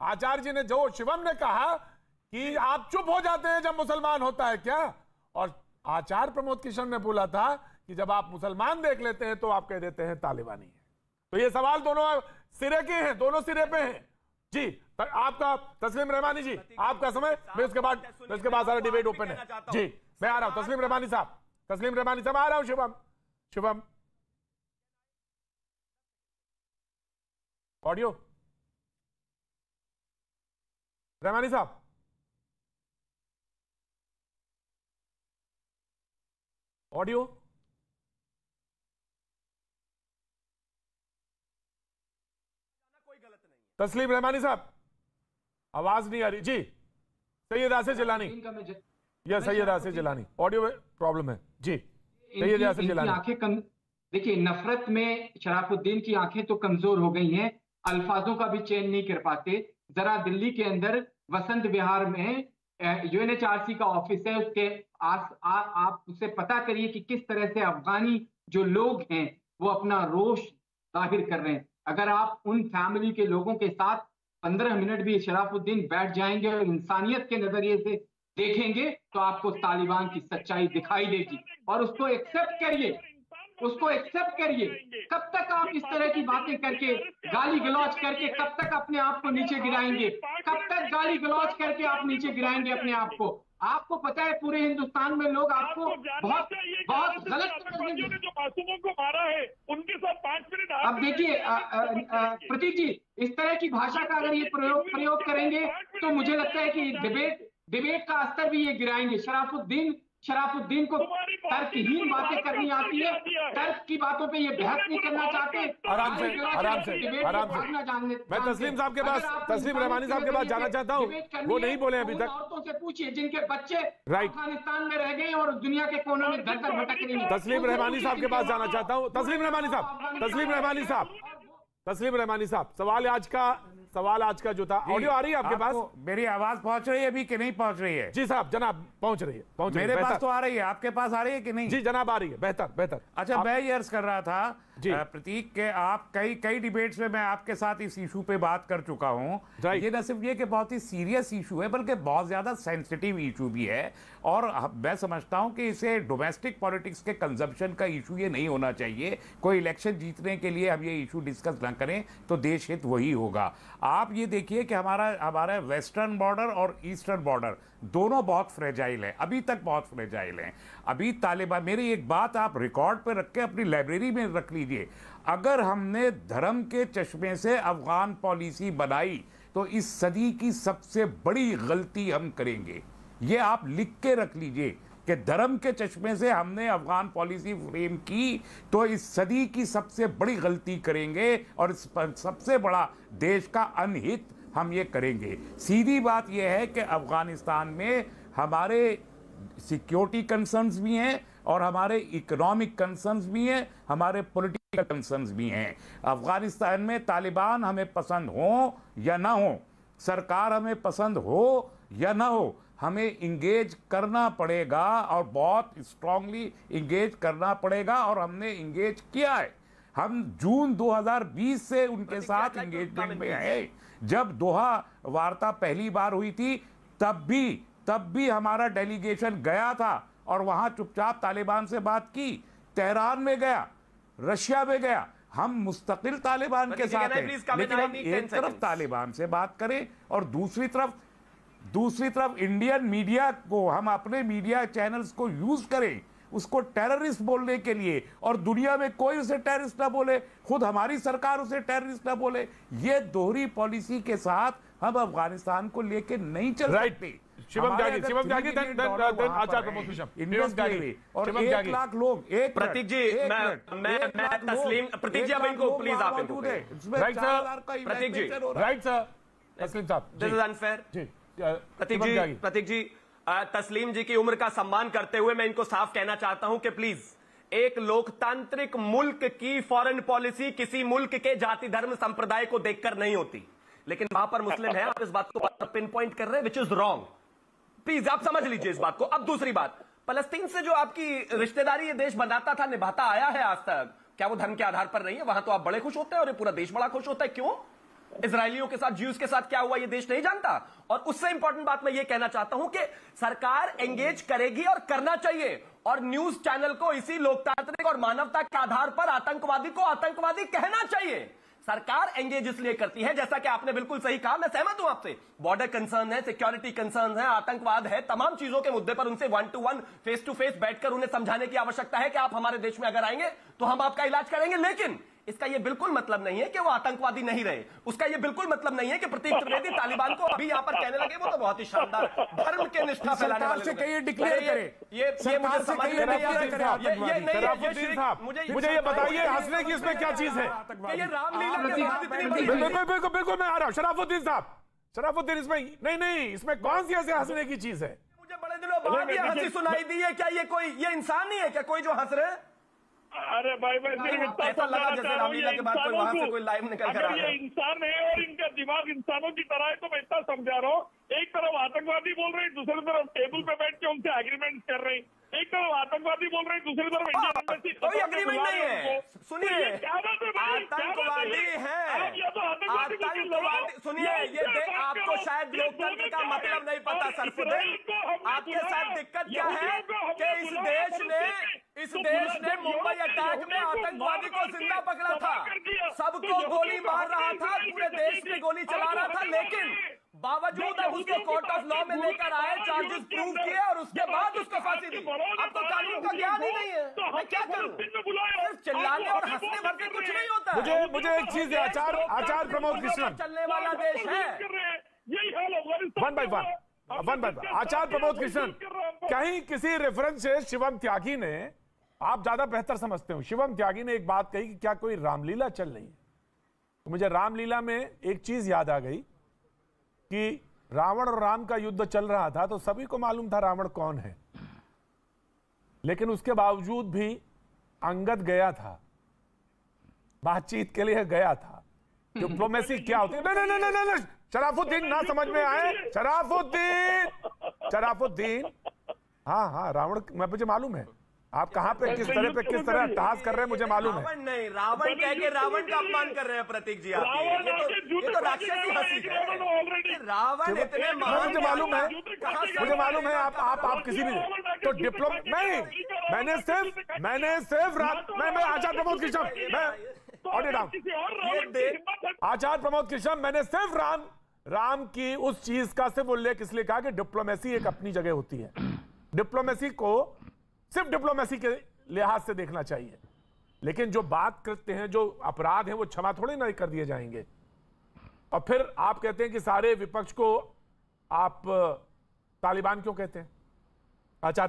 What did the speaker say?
आचार्य जी ने, जो शिवम ने कहा कि आप चुप हो जाते हैं जब मुसलमान होता है क्या, और आचार्य प्रमोद किशन ने बोला था कि जब आप मुसलमान देख लेते हैं तो आप कह देते हैं तालिबानी है। तो ये सवाल दोनों सिरे के हैं, दोनों सिरे पे हैं जी। आपका तस्लीम रहमानी जी, आपका समय, मैं उसके बाद सारा डिबेट ओपन है जी। मैं आ रहा हूं तस्लीम रहमानी साहब, तस्लीम रहमानी साहब आ रहा हूं। शिवम ऑडियो, रहमानी साहब ऑडियो, तस्लीम रहमानी साहब आवाज नहीं आ रही जी। Syed Asif Jilani, yes Syed Asif Jilani, audio problem है जी। सैयद आसिफ जिलानी, आंखें देखिए, नफरत में शराफुद्दीन की आंखें तो कमजोर हो गई हैं, अल्फाजों का भी चयन नहीं कर पाते। जरा दिल्ली के अंदर वसंत विहार में यूएनएचआरसी का ऑफिस है, उसके आप उससे पता करिए कि किस तरह से अफगानी जो लोग हैं वो अपना रोष जाहिर कर रहे हैं। अगर आप उन फैमिली के लोगों के साथ 15 मिनट भी शराफुद्दीन बैठ जाएंगे और इंसानियत के नजरिए से देखेंगे तो आपको तालिबान की सच्चाई दिखाई देगी, और उसको एक्सेप्ट करिए, उसको एक्सेप्ट करिए। कब तक आप इस तरह की बातें करके, गाली गलौज करके कब तक अपने आप को नीचे गिराएंगे? कब तक गाली गलौज करके आप नीचे गिराएंगे अपने आप को? आपको पता है पूरे हिंदुस्तान में लोग आपको बहुत बहुत गलत समझेंगे। जो मासूमों को मारा है उनके साथ 5 मिनट। अब देखिए प्रतीक जी, इस तरह की भाषा का अगर ये प्रयोग करेंगे तो मुझे लगता है कि डिबेट का स्तर भी ये गिराएंगे। शराफुद्दीन को तर्कहीन बातें करनी आती है, तर्क की बातों पे ये बहस नहीं करना चाहते। आराम से मैं तस्लीम साहब के पास, तस्लीम रहमानी साहब के पास जाना चाहता हूँ, वो नहीं बोले अभी तक। औरतों से पूछिए जिनके बच्चे अफगानिस्तान में रह गए और दुनिया के कोनों में दर दर भटक रही हैं। तस्लीम रहमानी साहब के पास जाना चाहता हूँ। तस्लीम रहमानी साहब, सवाल आज का जो था, ऑडियो आ रही है आपके पास? मेरी आवाज पहुंच रही है अभी कि नहीं पहुंच रही है? जी साहब, जनाब पहुंच रही है। मेरे पास तो आ रही है, आपके पास आ रही है कि नहीं? जी जनाब आ रही है, बेहतर। अच्छा, मैं ये अर्ज कर रहा था प्रतीक के, आप कई डिबेट्स में मैं आपके साथ इस इशू पे बात कर चुका हूं। ये न सिर्फ ये कि बहुत ही सीरियस इशू है बल्कि बहुत ज्यादा सेंसिटिव इशू भी है, और मैं समझता हूं कि इसे डोमेस्टिक पॉलिटिक्स के कंजम्पशन का इशू ये नहीं होना चाहिए। कोई इलेक्शन जीतने के लिए हम ये इशू डिस्कस ना करें तो देश हित वही होगा। आप ये देखिए कि हमारा वेस्टर्न बॉर्डर और ईस्टर्न बॉर्डर दोनों बहुत फ्रेजाइल है, अभी तक बहुत फ्रेजाइल हैं। अभी तालिबान, मेरी एक बात आप रिकॉर्ड पे रख के अपनी लाइब्रेरी में रख लीजिए, अगर हमने धर्म के चश्मे से अफगान पॉलिसी बनाई तो इस सदी की सबसे बड़ी गलती हम करेंगे। ये आप लिख के रख लीजिए कि धर्म के चश्मे से हमने अफगान पॉलिसी फ्रेम की तो इस सदी की सबसे बड़ी गलती करेंगे, और इस सबसे बड़ा देश का अनहित हम ये करेंगे। सीधी बात यह है कि अफगानिस्तान में हमारे सिक्योरिटी कंसर्न्स भी हैं और हमारे इकोनॉमिक कंसर्न्स भी हैं, हमारे पॉलिटिकल कंसर्न्स भी हैं। अफगानिस्तान में तालिबान हमें पसंद हो या ना हो, सरकार हमें पसंद हो या ना हो, हमें इंगेज करना पड़ेगा और बहुत स्ट्रांगली इंगेज करना पड़ेगा, और हमने इंगेज किया है। हम जून 2020 से उनके साथ इंगेजमेंट में है। जब दोहा वार्ता पहली बार हुई थी तब भी हमारा डेलीगेशन गया था और वहां चुपचाप तालिबान से बात की। तेहरान में गया, रशिया में गया, हम मुस्तकिल तालिबान के साथ हैं, लेकिन हम एक तरफ तालिबान से बात करें और दूसरी तरफ इंडियन मीडिया को, हम अपने मीडिया चैनल्स को यूज करें उसको टेररिस्ट बोलने के लिए, और दुनिया में कोई उसे टेररिस्ट ना बोले, खुद हमारी सरकार उसे टेररिस्ट ना बोले। ये दोहरी पॉलिसी के साथ हम अफगानिस्तान को लेके नहीं चल सकते। शिवम त्यागी, आचार्य प्रमोद किशन, और 1 लाख लोग, प्रतीक जी, मैं तस्लीम, प्रतीक जी, अब इनको प्लीज आप इनको राइट सर, प्रतीक जी, राइट सर, तस्लीम साहब, दिस इज अनफेयर जी। प्रतीक जी, तस्लीम जी की उम्र का सम्मान करते हुए मैं इनको साफ कहना चाहता हूं कि प्लीज, एक लोकतांत्रिक मुल्क की फॉरेन पॉलिसी किसी मुल्क के जाति धर्म संप्रदाय को देखकर नहीं होती, लेकिन वहां पर मुस्लिम है, आप इस बात को पिन पॉइंट कर रहे हैं, विच इज रॉन्ग। प्लीज आप समझ लीजिए इस बात को। अब दूसरी बात, फलस्तीन से जो आपकी रिश्तेदारी ये देश बनाता था, निभाता आया है आज तक, क्या वो धर्म के आधार पर नहीं है? वहां तो आप बड़े खुश होते हैं और ये पूरा देश बड़ा खुश होता है, क्यों? इजरायलियों के साथ, ज्यूज के साथ क्या हुआ ये देश नहीं जानता? और उससे इंपॉर्टेंट बात मैं ये कहना चाहता हूं कि सरकार एंगेज करेगी और करना चाहिए, और न्यूज चैनल को इसी लोकतांत्रिक और मानवता के आधार पर आतंकवादी को आतंकवादी कहना चाहिए। सरकार एंगेज इसलिए करती है, जैसा कि आपने बिल्कुल सही कहा, मैं सहमत हूं आपसे, बॉर्डर कंसर्न है, सिक्योरिटी कंसर्न है, आतंकवाद है, तमाम चीजों के मुद्दे पर उनसे 1 to 1 फेस टू फेस बैठकर उन्हें समझाने की आवश्यकता है कि आप हमारे देश में अगर आएंगे तो हम आपका इलाज करेंगे। लेकिन इसका यह बिल्कुल मतलब नहीं है कि वो आतंकवादी नहीं रहे। उसका यह बिल्कुल मतलब नहीं है कि प्रतीक त्रिवेदी तालिबान को अभी यहां पर कहने लगे वो तो बहुत ही शानदार धर्म के निष्ठा फैलाने वाले से कहिए डिक्लेयर करें। ये मुझे समझ में नहीं आ रहा। शराफुद्दीन साहब, मुझे ये बताइए हंसने की इसमें क्या चीज है? ये रामलीला के बाद इतनी बड़ी बिल्कुल मैं आ रहा हूं। शराफुद्दीन साहब, शराफुद्दीन, इसमें नहीं, इसमें कौन सी ऐसे हंसने की चीज है? मुझे बड़े दिनों बाद ये हंसी सुनाई दी है। क्या ये इंसान नहीं है क्या कोई जो हंस रहे हैं? अरे भाई ऐसा लगा जैसे रामलीला के बाद कोई वहां से कोई लाइव निकल कर आ ये इंसान है और इनका दिमाग इंसानों की तरह है, तो मैं इतना समझा रहा हूँ। एक तरफ आतंकवादी बोल रहे हैं, दूसरी तरफ टेबल पे बैठ के उनसे एग्रीमेंट कर रहे हैं। एक तरफ आतंकवादी बोल रहे हैं, दूसरी तरफ इंडियन एम्बेसी कोई एग्रीमेंट नहीं है। सुनिए, आतंकवादी है, आतंकवादी। सुनिए, ये आपको शायद लोकतंत्र का मतलब नहीं पता सरफुद्दीन। आपके साथ दिक्कत क्या है कि इस देश ने मुंबई अटैक में आतंकवादी को जिंदा पकड़ा था, सबको गोली मार रहा था, पूरे देश में गोली चला रहा था, लेकिन बावजूद अब उसको कोर्ट ऑफ लॉ में लेकर आए, चार्जेस प्रूव किए और उसके बाद उसको फांसी दी। अब तो कानून का ज्ञान ही नहीं है, मैं क्या करूं? सिर्फ चिल्लाने और हंसने भर के कुछ नहीं होता। मुझे एक चीज है, आचार प्रमोद कृष्णन, चलने वाला देश है। वन बाय वन, आचार प्रमोद कृष्णन, कहीं किसी रेफरेंस से शिवम त्यागी ने, आप ज्यादा बेहतर समझते हो, शिवम त्यागी ने एक बात कही कि क्या कोई रामलीला चल रही है? तो मुझे रामलीला में एक चीज याद आ गई कि रावण और राम का युद्ध चल रहा था, तो सभी को मालूम था रावण कौन है, लेकिन उसके बावजूद भी अंगद गया था, बातचीत के लिए गया था। डिप्लोमेसी क्या होती है? नहीं, शराफुद्दीन ना समझ में आए, शराफुद्दीन, हाँ, रावण, मुझे मालूम है आप कहां पे किस तरह टास्क कर रहे हैं, मुझे मालूम है। रावण कह के रावण का अपमान कर रहे हैं प्रतीक जी आप। ये तो राक्षसी हंसी है। रावण इतने महान, मुझे मालूम है आप किसी भी तो नहीं, मैंने सिर्फ मैं आचार प्रमोद कृष्ण, आचार प्रमोद कृष्ण, मैंने सिर्फ राम की उस चीज का सिर्फ उल्लेख इसलिए कहा कि डिप्लोमेसी एक अपनी जगह होती है। डिप्लोमेसी को सिर्फ डिप्लोमेसी के लिहाज से देखना चाहिए, लेकिन जो बात करते हैं, जो अपराध हैं, वो क्षमा थोड़ी ना कर दिए जाएंगे। और फिर आप कहते हैं कि सारे विपक्ष को आप तालिबान क्यों कहते हैं? आचार